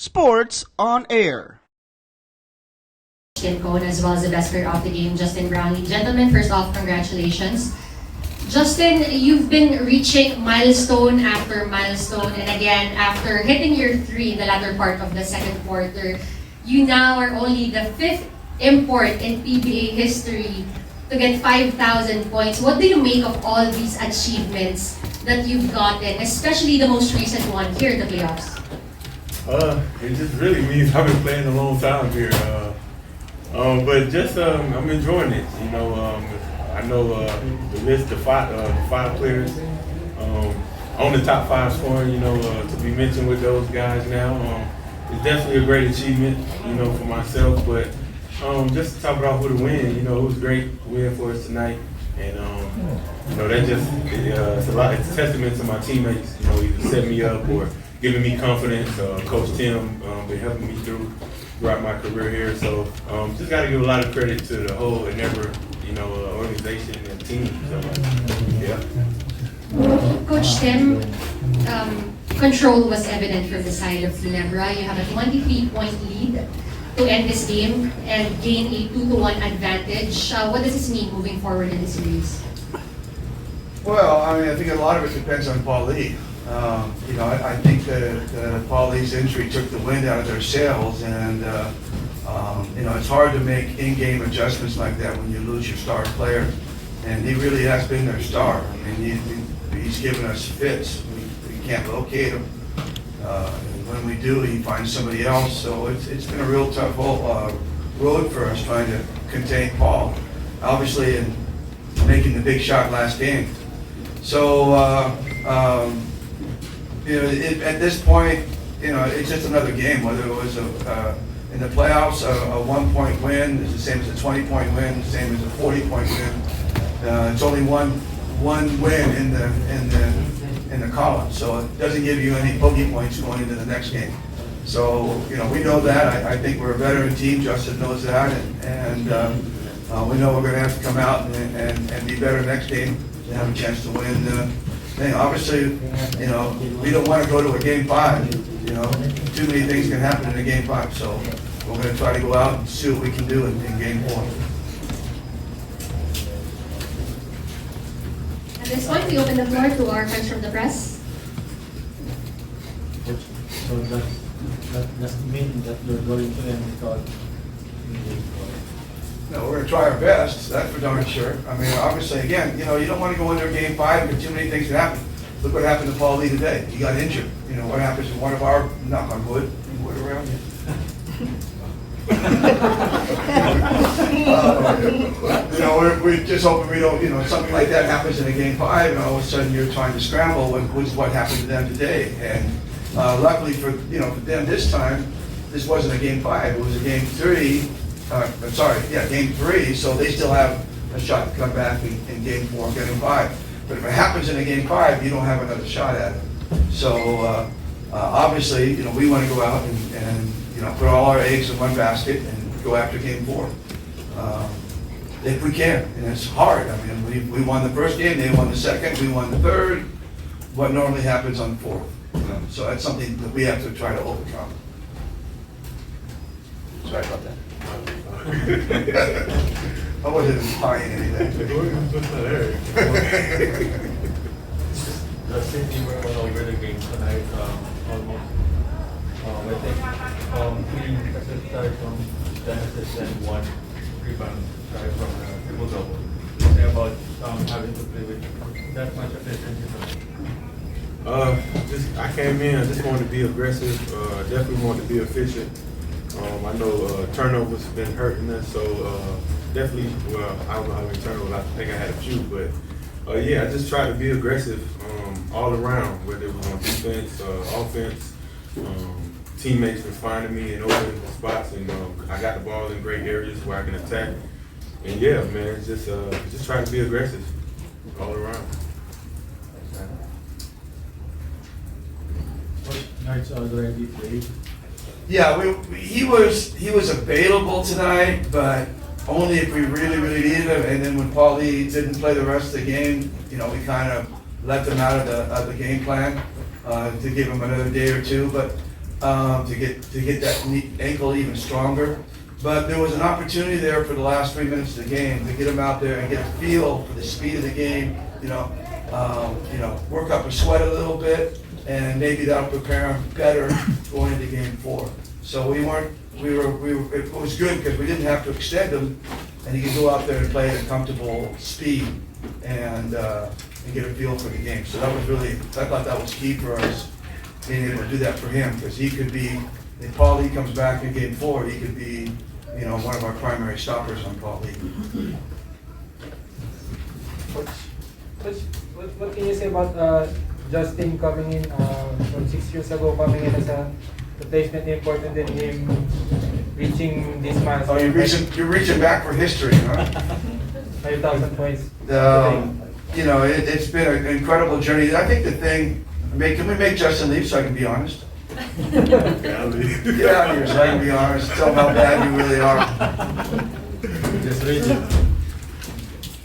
Sports on Air. Justin Cone as well as the best player of the game, Justin Brownlee. Gentlemen, first off, congratulations. Justin, you've been reaching milestone after milestone, and again, after hitting your three in the latter part of the second quarter, you now are only the fifth import in PBA history to get 5,000 points. What do you make of all these achievements that you've gotten, especially the most recent one here in the playoffs? It just really means I've been playing a long time here. But just I'm enjoying it. You know, I know the list of five players on the top five scoring. You know, to be mentioned with those guys now, it's definitely a great achievement. You know, for myself. But just to top it off with a win, you know, it was a great win for us tonight. And you know, that just it's a lot. It's a testament to my teammates. You know, either set me up or giving me confidence. Coach Tim been helping me throughout my career here. So just got to give a lot of credit to the whole Endeavor, you know, organization and team. So yeah. Coach Tim, control was evident from the side of Ginebra. You have a 23-point lead to end this game and gain a 2-1 advantage. What does this mean moving forward in this series? Well, I mean, I think a lot of it depends on Paul Lee. You know, I think that Paul Lee's injury took the wind out of their sails, and you know, it's hard to make in-game adjustments like that when you lose your star player. And he really has been their star. I mean, he's given us fits. We can't locate him. And when we do, he finds somebody else. So it's been a real tough road for us trying to contain Paul. Obviously, in making the big shot last game. So. You know, at this point, you know, it's just another game. Whether it was in the playoffs, a 1-point win is the same as a 20-point win, the same as a 40-point win. It's only one win in the column, so it doesn't give you any bogey points going into the next game. So you know, we know that. I think we're a veteran team. Justin knows that, and we know we're going to have to come out and be better next game to have a chance to win. Obviously, you know, we don't want to go to a game 5. You know, too many things can happen in a game 5. So we're going to try to go out and see what we can do in game 4. At this point, we open the floor to our friends from the press. So that mean that you're going to end without game 4? No, we're going to try our best, that's for darn sure. I mean, obviously, again, you know, you don't want to go into a game 5 because too many things can happen. Look what happened to Paul Lee today. He got injured. You know, what happens to one of our, knock on wood, wood around you. You know, we're just hoping we don't, you know, something like that happens in a game 5 and all of a sudden you're trying to scramble with what happened to them today. And luckily for them this time, this wasn't a game 5, it was a game 3. Game 3, so they still have a shot to come back in game 4 and get in 5. But if it happens in a game 5, you don't have another shot at it. So obviously, you know, we want to go out and you know, put all our eggs in one basket and go after game 4. If we can, and it's hard. I mean, we won the first game, they won the second, we won the third. What normally happens on the 4th? You know? So that's something that we have to try to overcome. Sorry about that. I wasn't implying anything. The same team went over the game tonight, almost. I think 3 assists from Genesis and 1 rebound from triple double. Say about having to play with that much efficiency. I came in. I just wanted to be aggressive. Definitely wanted to be efficient. I know turnovers have been hurting us, so definitely, well, I don't know how many turnovers, I think I had a few, but yeah, I just tried to be aggressive all around, whether it was on defense, offense. Teammates were finding me in open spots, and I got the ball in great areas where I can attack. And yeah, man, just trying to be aggressive all around. Tonight's already played. Yeah, he was available tonight, but only if we really needed him. And then when Paul Lee didn't play the rest of the game, you know, we kind of left him out of the game plan to give him another day or two. But to get that ankle even stronger. But there was an opportunity there for the last 3 minutes of the game to get him out there and get a feel for the speed of the game. Work up a sweat a little bit, and maybe that'll prepare him better going into game 4. So it was good because we didn't have to extend him, and he could go out there and play at a comfortable speed and get a feel for the game. So that was really, I thought that was key for us, being able to do that for him, because he could be, if Paul Lee comes back in game 4, he could be, one of our primary stoppers on Paul Lee. What can you say about Justin coming in from 6 years ago, coming in as a replacement important than him reaching this milestone? Oh, you're reaching back for history, huh? 5,000 points. It's been an incredible journey. I think the thing, can we make Justin leave so I can be honest? Get out of here so I can be honest. Tell him how bad you really are. Just read it.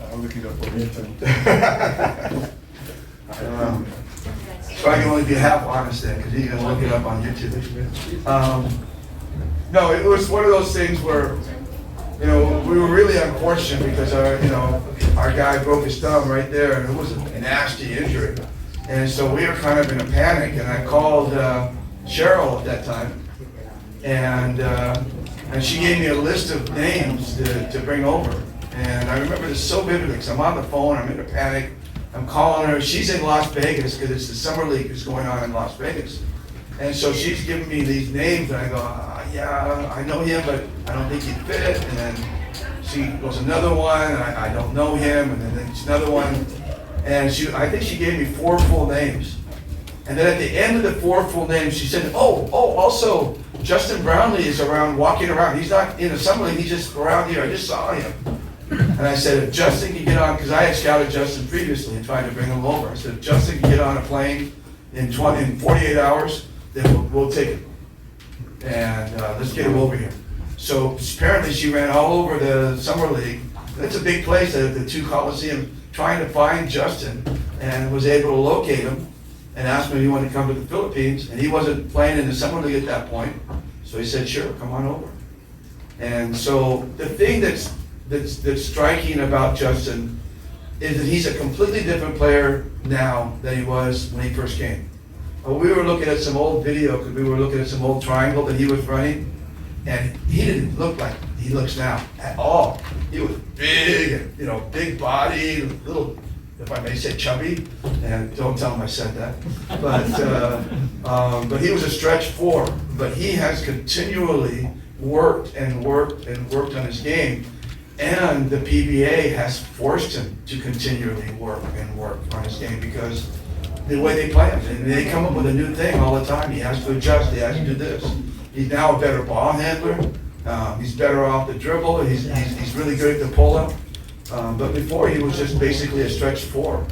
I'll look it up for you. So I can only be half honest then, because he's going to look it up on YouTube. No, it was one of those things where, we were really unfortunate because our guy broke his thumb right there, and it was a nasty injury. And so we were kind of in a panic, and I called Cheryl at that time, and she gave me a list of names to bring over. And I remember this so vividly because I'm on the phone, I'm in a panic, I'm calling her. She's in Las Vegas because it's the summer league that's going on in Las Vegas. And so she's giving me these names, and I go, yeah, I know him, but I don't think he'd fit. And then she goes, another one, and I don't know him, and then there's another one. And I think she gave me 4 full names. And then at the end of the 4 full names, she said, also, Justin Brownlee is walking around. He's not in a summer league, he's just around here. I just saw him. And I said, if Justin can get on, because I had scouted Justin previously and tried to bring him over. I said, if Justin can get on a plane in 48 hours, then we'll take him. And let's get him over here. So apparently she ran all over the summer league. It's a big place, the 2 Coliseum, trying to find Justin, and was able to locate him and asked him if he wanted to come to the Philippines. And he wasn't playing in the summer league at that point. So he said, sure, come on over. And so the thing that's striking about Justin is that he's a completely different player now than he was when he first came. We were looking at some old video, because we were looking at some old triangle that he was running, and he didn't look like he looks now at all. He was big, and big body, little, if I may say, chubby, and don't tell him I said that. But he was a stretch 4. But he has continually worked and worked and worked on his game. And the PBA has forced him to continually work and work on his game because the way they play him, and they come up with a new thing all the time. He has to adjust, he has to do this. He's now a better ball handler. He's better off the dribble. He's really good at the pull-up. But before he was just basically a stretch 4.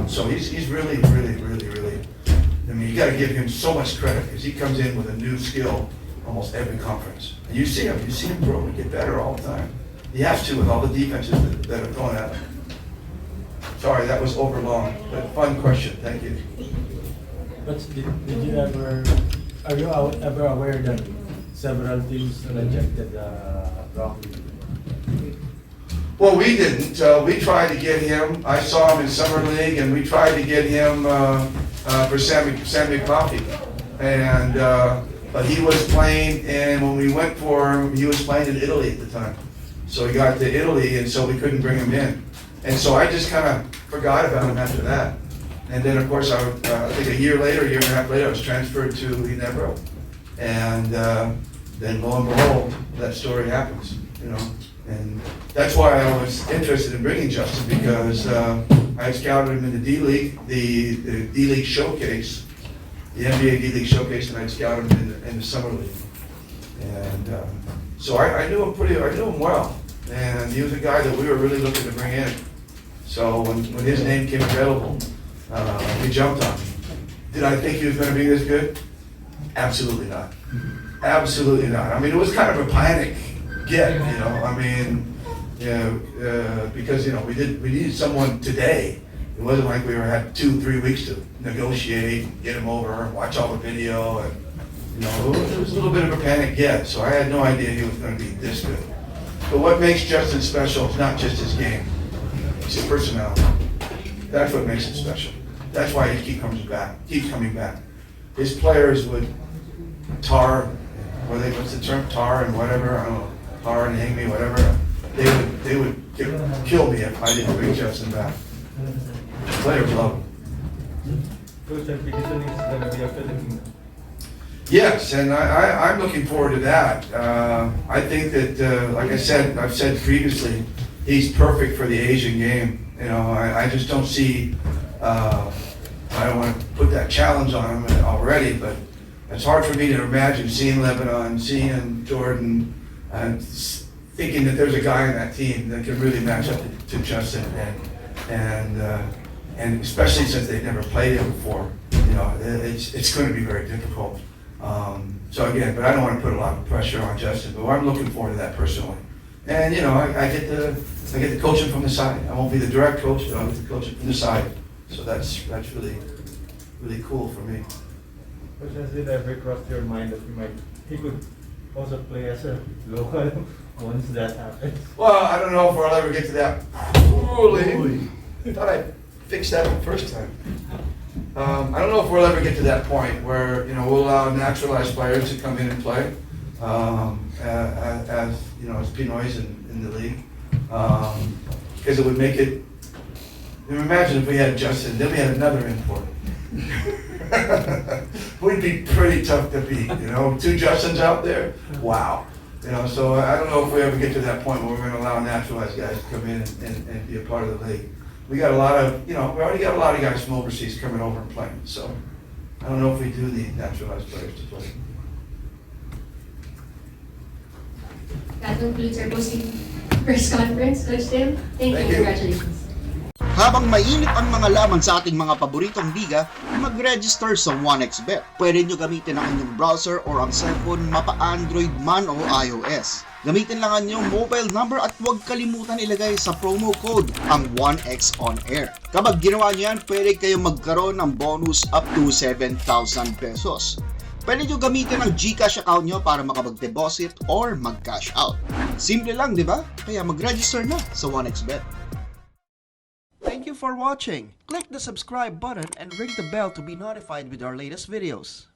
So he's really, really, really, really, you got to give him so much credit because he comes in with a new skill almost every conference. And you see him grow and get better all the time. He has to with all the defenses that are going at him. Sorry, that was over long, but fun question. Thank you. But did you ever, are you ever aware that several teams rejected Brownlee? Well, we didn't. We tried to get him. I saw him in summer league, and we tried to get him for Sammy Coffee. And but he was playing, and when we went for him, he was playing in Italy at the time. So he got to Italy, and so we couldn't bring him in. And so I just kind of forgot about him after that. And then, of course, I think a year and a half later, I was transferred to Ginebra. And then, lo and behold, that story happens, And that's why I was interested in bringing Justin, because I had scouted him in the D-League, the D-League Showcase, the NBA D-League Showcase, and I had scouted him in the Summer League. And so I knew him well. And he was a guy that we were really looking to bring in. So when his name came available, we jumped on him. Did I think he was going to be this good? Absolutely not. Absolutely not. It was kind of a panic get, because we needed someone today. It wasn't like we had 2-3 weeks to negotiate, get him over, watch all the video, and You know, it was a little bit of a panic get, so I had no idea he was going to be this good. But what makes Justin special is not just his game, it's his personality. That's what makes him special. That's why he keeps coming back. His players would tar, what's the term, tar and whatever, I don't know, tar and hang me, whatever. They would kill me if I didn't bring Justin back. Players love him. Coach, and Peterson is going to be a Filipino. Yes, and I'm looking forward to that. I think that, like I've said previously, he's perfect for the Asian game. You know, I just don't see, I don't want to put that challenge on him already, but it's hard for me to imagine seeing Lebanon, seeing Jordan, and thinking that there's a guy on that team that can really match up to Justin, and especially since they've never played him before, you know, it's going to be very difficult. So again, but I don't want to put a lot of pressure on Justin, but I'm looking forward to that personally. And you know, I get the coaching from the side. I won't be the direct coach, but I'll get the coaching from the side. So that's really cool for me. Coach, has it ever crossed your mind that he could also play as a local once that happens? Well, I don't know if I'll ever get to that. Holy! I thought I fixed that the first time. I don't know if we'll ever get to that point where, you know, we'll allow naturalized players to come in and play as you know, as Pinoys in the league, because it would make it. Imagine if we had Justin, then we had another import. We'd be pretty tough to beat. You know, 2 Justins out there. Wow. You know, so I don't know if we ever get to that point where we're going to allow naturalized guys to come in and be a part of the league. We got a lot of, you know, we already got a lot of guys from overseas coming over and playing. So I don't know if we do need naturalized players to play. That concludes our posting press conference, Coach Tim. Thank you. Congratulations. Habang mainit ang mga laman sa ating mga paboritong liga, mag-register sa 1xBet. Pwede nyo gamitin ang inyong browser or ang cellphone, mapa-Android man o iOS. Gamitin lang ang inyong mobile number at huwag kalimutan ilagay sa promo code ang 1x on air. Kapag ginawa nyo yan, pwede kayong magkaroon ng bonus up to 7,000 pesos. Pwede nyo gamitin ang GCash account nyo para makapag-deposit or mag-cash out. Simple lang, di ba? Kaya mag-register na sa 1xBet. Thank you for watching. Click the subscribe button and ring the bell to be notified with our latest videos.